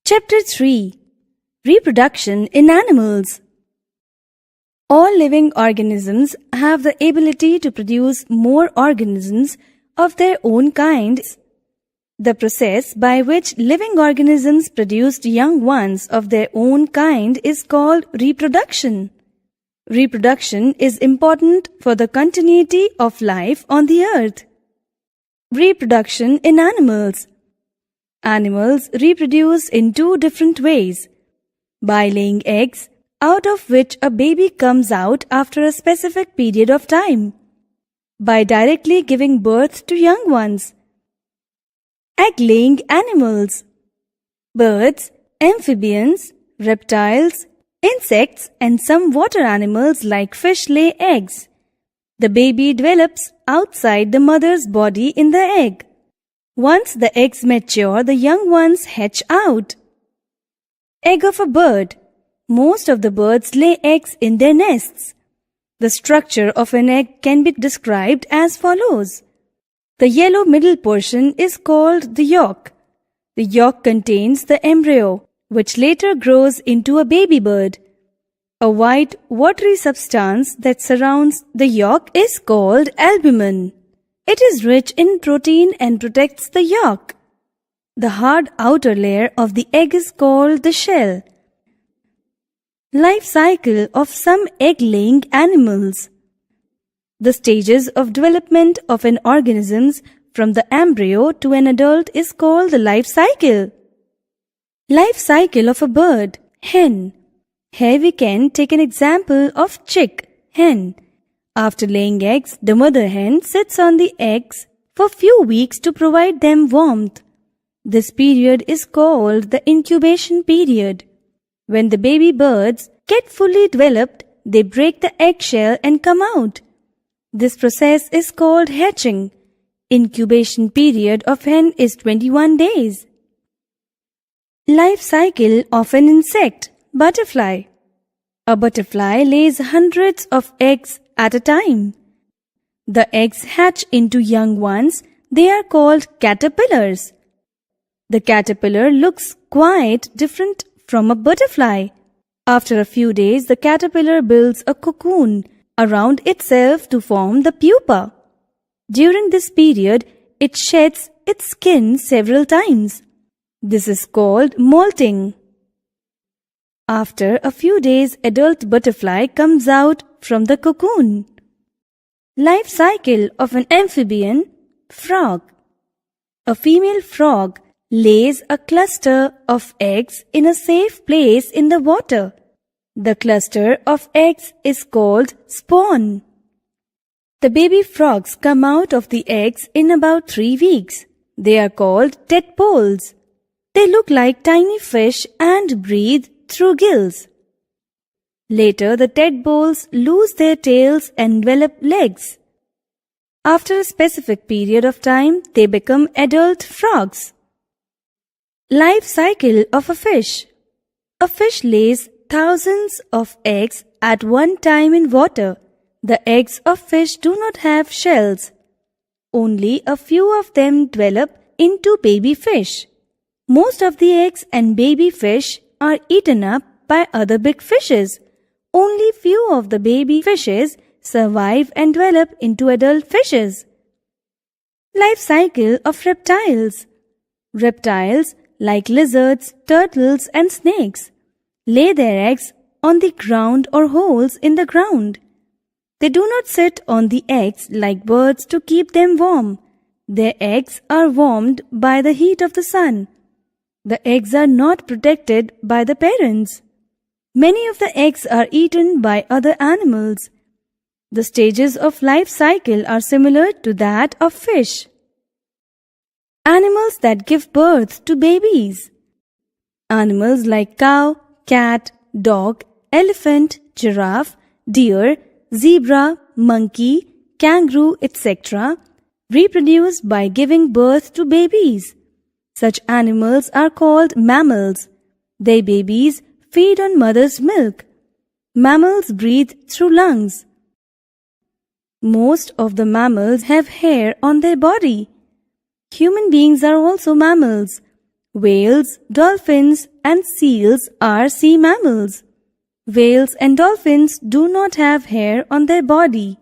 Chapter 3. Reproduction in Animals. All living organisms have the ability to produce more organisms of their own kind. The process by which living organisms produced young ones of their own kind is called reproduction. Reproduction is important for the continuity of life on the earth. Reproduction in animals. Animals reproduce in two different ways: by laying eggs, out of which a baby comes out after a specific period of time, by directly giving birth to young ones. Egg-laying animals. Birds, amphibians, reptiles, insects, and some water animals like fish lay eggs. The baby develops outside the mother's body in the egg. Once the eggs mature, the young ones hatch out. Egg of a bird. Most of the birds lay eggs in their nests. The structure of an egg can be described as follows. The yellow middle portion is called the yolk. The yolk contains the embryo, which later grows into a baby bird. A white, watery substance that surrounds the yolk is called albumin. It is rich in protein and protects the yolk. The hard outer layer of the egg is called the shell. Life cycle of some egg-laying animals. The stages of development of an organism from the embryo to an adult is called the life cycle. Life cycle of a bird, hen. Here we can take an example of chick, hen. After laying eggs, the mother hen sits on the eggs for few weeks to provide them warmth. This period is called the incubation period. When the baby birds get fully developed, they break the eggshell and come out. This process is called hatching. Incubation period of hen is 21 days. Life cycle of an insect, butterfly. A butterfly lays hundreds of eggs at a time. The eggs hatch into young ones. They are called caterpillars. The caterpillar looks quite different from a butterfly. After a few days, the caterpillar builds a cocoon around itself to form the pupa. During this period, it sheds its skin several times. This is called molting. After a few days, adult butterfly comes out from the cocoon. Life cycle of an amphibian, frog. A female frog lays a cluster of eggs in a safe place in the water. The cluster of eggs is called spawn. The baby frogs come out of the eggs in about 3 weeks. They are called tadpoles. They look like tiny fish and breathe through gills. Later, the tadpoles lose their tails and develop legs. After a specific period of time, they become adult frogs. Life cycle of a fish. A fish lays thousands of eggs at one time in water. The eggs of fish do not have shells. Only a few of them develop into baby fish. Most of the eggs and baby fish are eaten up by other big fishes. Only few of the baby fishes survive and develop into adult fishes. Life cycle of reptiles. Reptiles, like lizards, turtles, and snakes, lay their eggs on the ground or holes in the ground. They do not sit on the eggs like birds to keep them warm. Their eggs are warmed by the heat of the sun. The eggs are not protected by the parents. Many of the eggs are eaten by other animals. The stages of life cycle are similar to that of fish. Animals that give birth to babies. Animals like cow, cat, dog, elephant, giraffe, deer, zebra, monkey, kangaroo, etc. reproduce by giving birth to babies. Such animals are called mammals. Their babies feed on mother's milk. Mammals breathe through lungs. Most of the mammals have hair on their body. Human beings are also mammals. Whales, dolphins, and seals are sea mammals. Whales and dolphins do not have hair on their body.